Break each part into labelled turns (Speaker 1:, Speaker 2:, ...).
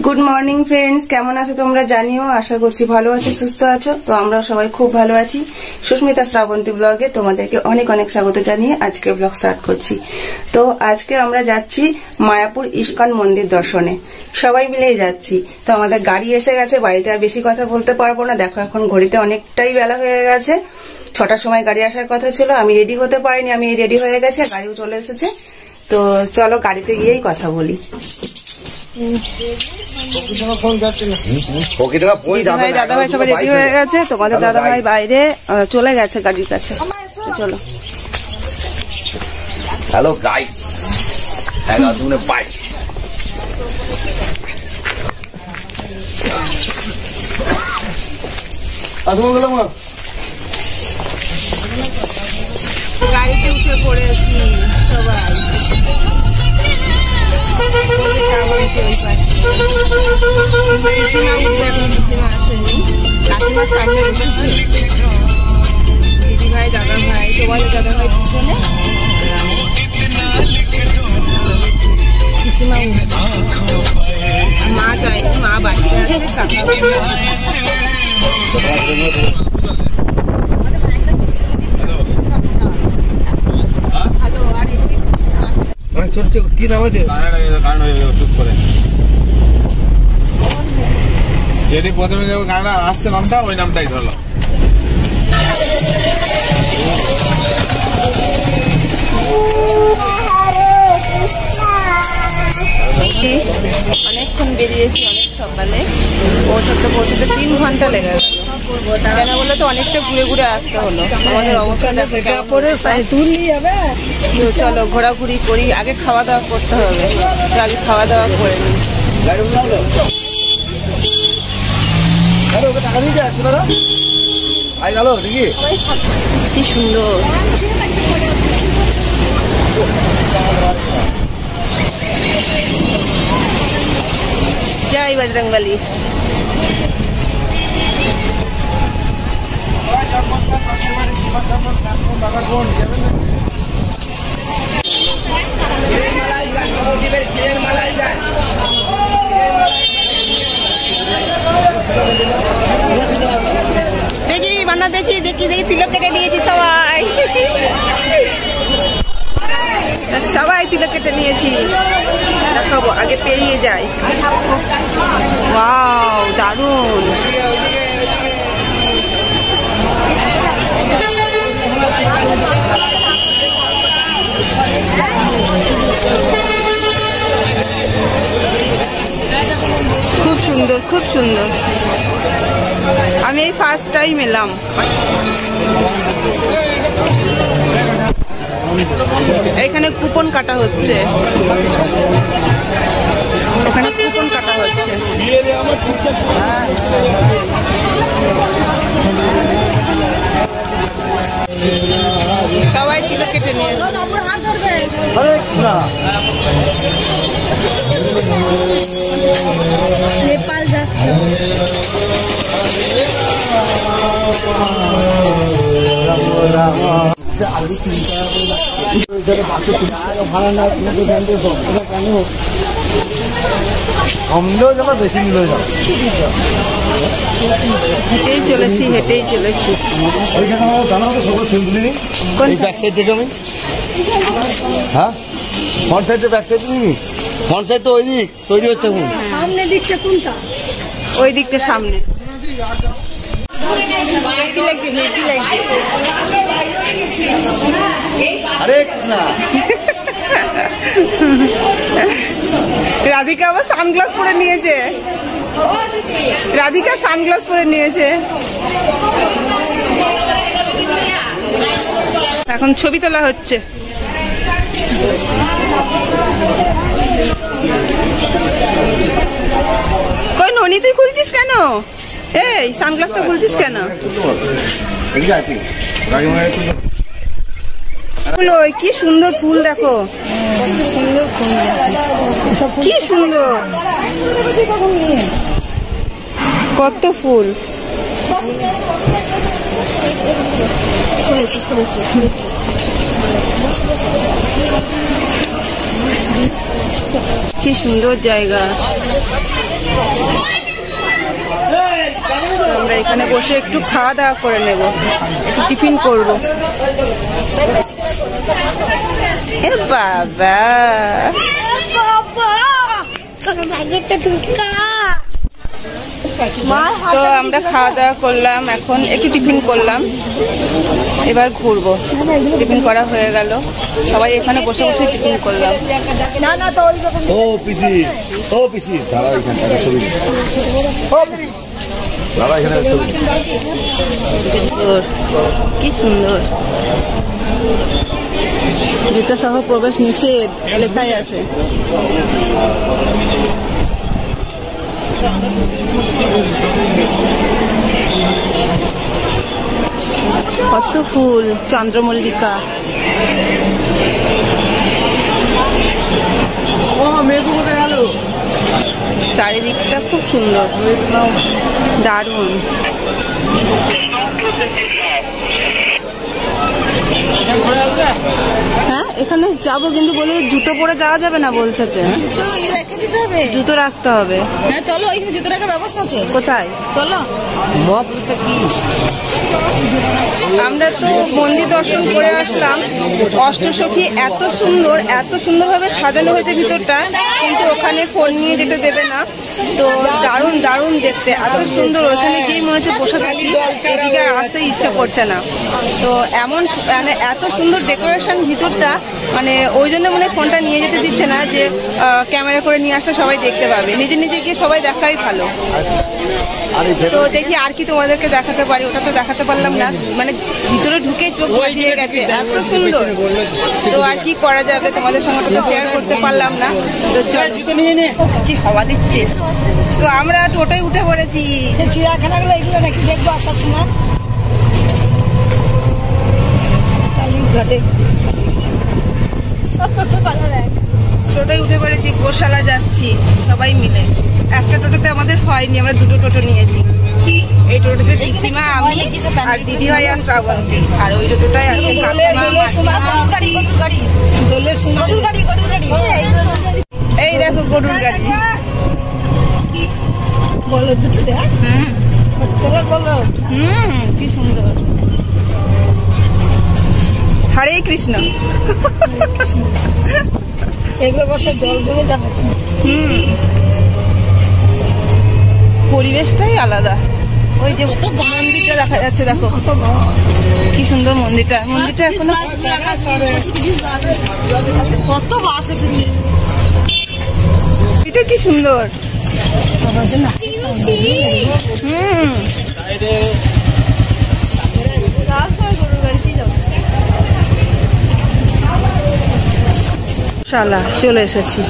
Speaker 1: Good morning friends, কেমন আছো তোমরা জানিও। আশা করছি ভালো আছো, সুস্থ আছো। তো আমরা সবাই খুব ভালো আছি। সুস্মিতা শ্রাবন্তী ব্লগে তোমাদেরকে অনেক অনেক স্বাগত জানিয়ে আজকে ব্লগ স্টার্ট করছি। তো আজকে আমরা যাচ্ছি মায়াপুর ইস্কন মন্দির দর্শনে, সবাই মিলেই যাচ্ছি। তো আমাদের গাড়ি এসে গেছে, বাড়িতে আর বেশি কথা বলতে পারবো না। দেখো এখন ঘড়িতে অনেকটাই বেলা হয়ে গেছে, 6টার সময় গাড়ি আসার কথা ছিল। আমি রেডি হতে পারিনি, আমি রেডি হয়ে গেছে, গাড়িও চলে এসেছে। তো চলো গাড়িতে গিয়েই কথা বলি। দাদা ভাই সবাই রেডি হয়ে গেছে, তোমাদের দাদা ভাই বাইরে চলে গেছে গাড়ির কাছে। চলো।
Speaker 2: হ্যালো গাইস, 11:22
Speaker 1: গাড়িতে উঠে পড়েছি সবাই। কাকিমার সামনে বসেছে দিদি ভাই, দাদা ভাই, তোমাদের দাদা ভাই পিছনে, পিসিমা মা যায়, মা বাড়িতে আছে।
Speaker 3: কি নাম আছে? যদি প্রথমে গানটা আসছে নামটা, ওই নামটাই ধরলো।
Speaker 1: অনেকক্ষণ বেরিয়েছি, অনেক সকালে। পৌঁছতে 3 ঘন্টা লেগে গেল। কেন বললো তো, অনেকটা ঘুরে ঘুরে আসতে হলো। আমাদের অবস্থা চলো ঘোরাঘুরি করি, আগে খাওয়া দাওয়া করতে হবে। আগে খাওয়া দাওয়া করে নিই। কি সুন্দর, জয় বজরংবলী। দেখি বান্না, দেখি দেখি দেখি তিলক কেটে নিয়েছি সবাই। সবাই তিলক কেটে নিয়েছি, দেখাবো। আগে পেরিয়ে যাই। ওয়াও, দারুণ। খুব সুন্দর, খুব সুন্দর। আমি এই ফার্স্ট টাইম এলাম। এখানে কুপন কাটা হচ্ছে, এখানে কুপন কাটা হচ্ছে। সবাই তিলক কেটে নিয়েছে।
Speaker 4: নেপাল যাচ্ছে।
Speaker 1: হেঁটেই চলেছি, হেঁটেই চলেছি।
Speaker 2: হ্যাঁ, ফ্রন্ট সাইড ব্যাক সাইড নিবি? ফ্রন্ট সাইড তো ওই দিক তৈরি হচ্ছে এখন।
Speaker 4: সামনে দিকটা কোনটা?
Speaker 1: ওই দিকটা সামনে। রাধিকা আবার সানগ্লাস পরে নিয়েছে, রাধিকা সানগ্লাস পরে নিয়েছে। এখন ছবি তোলা হচ্ছে। কই ননি, তুই খুলছিস কেন? এই সানগ্লাসটা খুলছিস কেন? কি সুন্দর ফুল, দেখো কি সুন্দর, কত ফুল। কি সুন্দর জায়গা। আমরা এখানে বসে একটু খাওয়া দাওয়া করে নেব, একটু টিফিন করবো। এ বাবা, তো আমরা খাওয়া দাওয়া করলাম, এখন একটু টিফিন করলাম, এবার ঘুরবো। টিফিন করা হয়ে গেল, সবাই এখানে বসে বসে টিফিন করলাম।
Speaker 2: ও পিসি, ও পিসি, দাঁড়া এখানে একটা ছবি, দাঁড়া এখানে একটা ছবি।
Speaker 1: কি সুন্দর, জুতা সহ প্রবেশ নিষেধ লেখাই আছে। কত ফুল, চন্দ্রমল্লিকা। চারিদিকটা খুব সুন্দর, দারুণ। হ্যাঁ, এখানে যাবো কিন্তু বলে জুতো পরে যাওয়া যাবে না বলছে। জুতো রাখতে হবে।
Speaker 4: হ্যাঁ চলো, এখানে জুতো রাখার ব্যবস্থা আছে।
Speaker 1: কোথায়?
Speaker 4: চলো।
Speaker 1: আমরা তো মন্দির দর্শন করে আসলাম। অষ্টসখী এত সুন্দর, এত সুন্দরভাবে সাজানো হয়েছে ভিতরটা, কিন্তু ওখানে ফোন নিয়ে যেতে দেবে না। তো দারুণ দারুণ দেখতে, এত সুন্দর। ওখানে গিয়ে মনে হচ্ছে বসে থাকি, এদিকে আসতে ইচ্ছা করছে না। তো এমন মানে এত সুন্দর ডেকোরেশন ভিতরটা, মানে ওই জন্য মনে হয় ফোনটা নিয়ে যেতে দিচ্ছে না, যে ক্যামেরা করে নিয়ে আসলে সবাই দেখতে পাবে। নিজে নিজে গিয়ে সবাই দেখাই ভালো। তো দেখি আর কি তোমাদেরকে দেখাতে পারি। ওটা তো দেখাতে পারলাম না, মানে ভিতরে ঢুকে চোখ দিয়ে গেছে, এত সুন্দর। তো আর কি করা যাবে, তোমাদের সঙ্গে তো শেয়ার করতে পারলাম না। তো চল, কি হাওয়া দিচ্ছে। তো আমরা টোটোয় উঠে পড়েছি।
Speaker 4: চিড়িয়াখানাগুলো এগুলো নাকি দেখবো আসার সময়।
Speaker 1: টোটোয় উঠে পড়েছি, গোশালা যাচ্ছি সবাই মিলে। একটা টোটোতে আমাদের হয়নি, আমরা দুটো টোটো নিয়েছি। এই টোটোতে টিসিমা, আমি আর দিদি ভাই আর শ্রাবন্তী, আর ওই টোটোটাই আছে এই দেখো গরুর গাড়ি।
Speaker 4: বলো দুটো দেখ। বলো
Speaker 1: কি সুন্দর। হরে কৃষ্ণ।
Speaker 4: এগুলো বসে জল জমে যাবে।
Speaker 1: পরিবেশটাই আলাদা। ওই যে মন্দিরটা দেখা যাচ্ছে, দেখো কি সুন্দর মন্দিরটা। মন্দিরটা এখনো
Speaker 4: কত বাস এসেছে।
Speaker 1: এটা কি সুন্দর। শালা চলে এসেছি।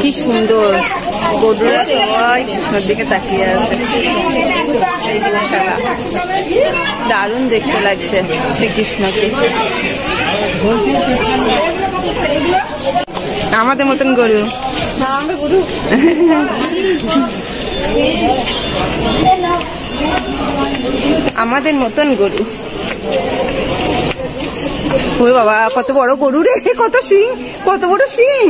Speaker 1: কি সুন্দর, গরুরা সবাই কৃষ্ণের দিকে তাকিয়ে আছে। দারুণ দেখতে লাগছে শ্রীকৃষ্ণকে। আমাদের মতন গরু। আমাদের মতন গরু। ওই বাবা, কত বড় গরু রে, কত শিং, কত বড় শিং।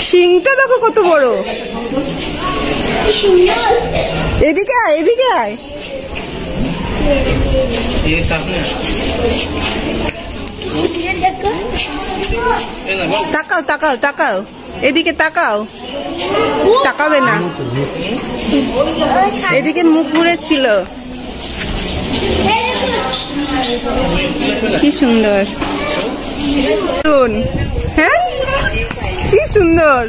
Speaker 1: শিংটা দেখো কত বড়। এদিকে আয়, এদিকে আয়। তাকাও তাকাও তাকাও, এদিকে তাকাও। তাকাবে না, এদিকে মুখ ঘুরেছিল। কি সুন্দর। হ্যাঁ, কি সুন্দর।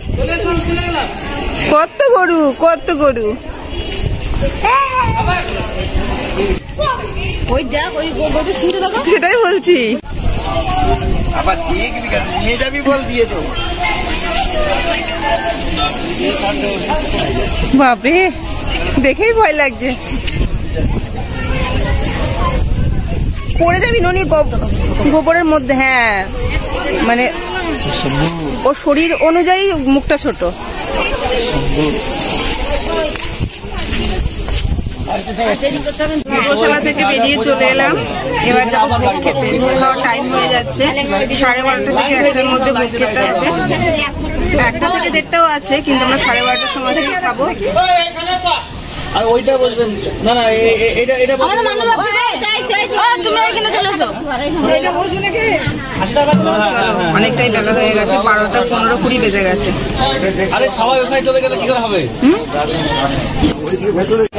Speaker 1: কত গরু, কত গরু।
Speaker 4: ওই দেখ, ওই গরু শুনতে দেখো।
Speaker 1: সেটাই বলছি।
Speaker 2: আবার নিয়ে যাবি বল, দিয়ে তো
Speaker 1: বাপরে, দেখেই ভয় লাগছে। পড়ে যাবি ননি গোবরের মধ্যে। হ্যাঁ, মানে ওর শরীর অনুযায়ী মুখটা ছোট। গোশালা থেকে বেরিয়ে চলে এলাম, এবার যাবো ভোগ খেতে। ভোগ খাওয়ার টাইম হয়ে যাচ্ছে, 12:30 থেকে 1টার মধ্যে ভোগ খেতে হবে। 1টা থেকে 1:30টাও আছে, কিন্তু আমরা 12:30টার সময় থেকে খাবো।
Speaker 2: আর ওইটা বলবেন না, না এটা
Speaker 4: তুমি এখানে চলে এসো।
Speaker 1: অনেকটাই বেলা হয়ে গেছে, 12টা 15-20 বেজে গেছে।
Speaker 2: আরে সবাই ওখানে চলে গেলে কি করে হবে?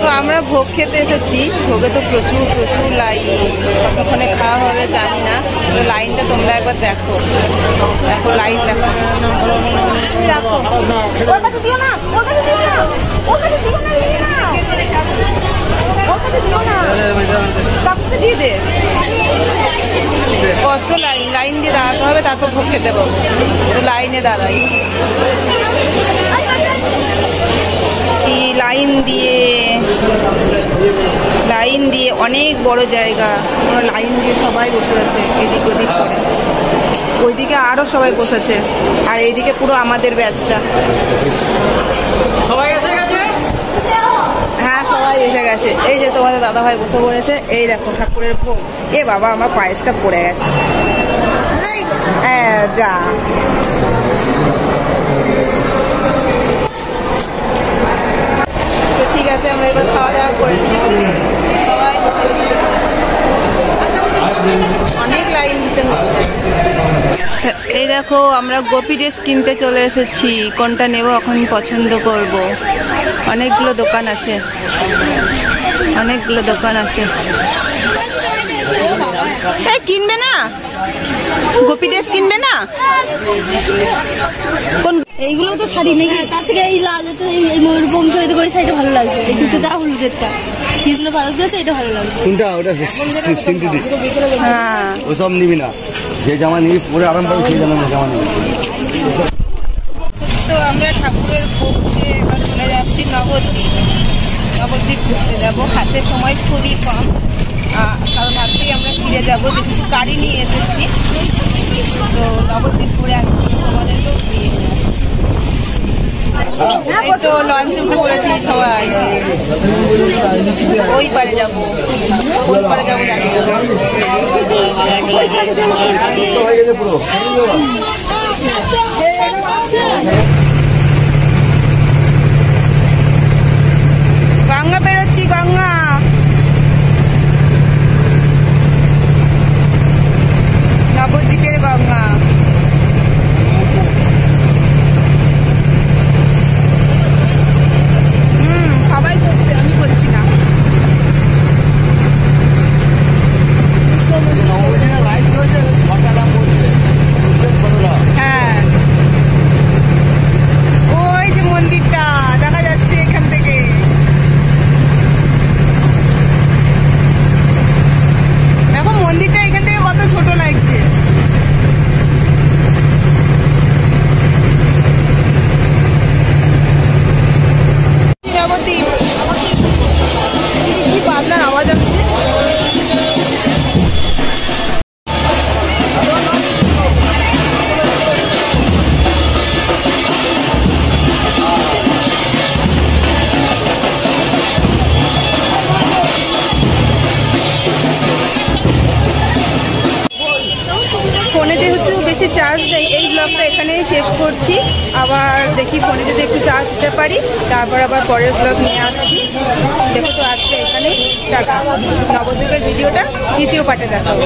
Speaker 1: তো আমরা ভোগ খেতে এসেছি, ভোগে তো প্রচুর লাইন। কতক্ষণে খাওয়া হবে জানি না, তো লাইনটা তোমরা একবার দেখো। লাইন দেখো। দিয়ে দে। কত লাইন দিয়ে দাঁড়াতে হবে, তারপর ভোগ খেতে পাবো। তো লাইনে দাঁড়াই, লাইন দিয়ে অনেক বড় জায়গা, লাইন দিয়ে সবাই বসে আছে এদিক ওদিক করে। ওইদিকে আরো সবাই বসেছে, আর এইদিকে পুরো আমাদের ব্যাচটা।
Speaker 2: সবাই এসে গেছে?
Speaker 1: হ্যাঁ, সবাই এসে গেছে। এই যে তোমাদের দাদা ভাই বসে পড়েছে। এই দেখো ঠাকুরের ভোগ। এ বাবা, আমার পায়েসটা পড়ে গেছে। যা, তো ঠিক আছে, আমরা এবার খাওয়া দাওয়া করে নিই। সবাই অনেক লাইন দিতে হচ্ছে। এই দেখো, আমরা গোপী ড্রেস কিনতে চলে এসেছি। কোনটা নেব এখন পছন্দ করব। অনেকগুলো দোকান আছে। কিনবে না? গোপী ড্রেস কিনবে না? কোন
Speaker 4: এইগুলো তো শাড়ি নেই, তার থেকে এই লাল এই ময়ূরপঙ্খ ওই সাইডে ভালো লাগছে। এই দুটোটা হলুদেরটা কৃষ্ণ ভালো দিয়েছে, এটা ভালো লাগছে।
Speaker 2: কোনটা? ওটা সিনথেটিক।
Speaker 1: হ্যাঁ,
Speaker 2: ওসব নিবি না। যে জামা নিবি পরে আরাম পাবি, সেই জামা নিবি।
Speaker 1: তো আমরা ঠাকুরের ভোগ দিয়ে এবার চলে যাচ্ছি নবদ্বীপ ঘুরতে যাবো। হাতে সময় খুবই কম, কারণ রাত্রেই আমরা ফিরে যাবো, যেহেতু গাড়ি নিয়ে এসেছি। তো নবদ্বীপ ঘুরে আসছি, তোমাদেরকেও ঘুরিয়ে নিয়ে আসছি। এই তো লঞ্চে উঠে পড়েছি সবাই। ওই পারে যাবো, গাড়ি যাবো। গঙ্গা বেরোচ্ছি, গঙ্গা। নবদ্বীপের গঙ্গা। সবাই করছে, আমি করছি না। হ্যাঁ, ওই যে মন্দিরটা দেখা যাচ্ছে এখান থেকে। দেখো মন্দিরটা এখান থেকে কত ছোট লাগছে। নবদ্বীপ, কি বাদলার আওয়াজ আসছে। ফোনে যেহেতু বেশি চার্জ নেই, এই ব্লগটা এখানেই শেষ করছি। আবার দেখি ফোনে যদি একটু চার্জ দিতে পারি, তারপর আবার পরের ব্লগ নিয়ে আসছি। দেখো, তো আজকে এখানেই টাটা। নবদ্বীপের ভিডিওটা দ্বিতীয় পার্টে দেখাবো।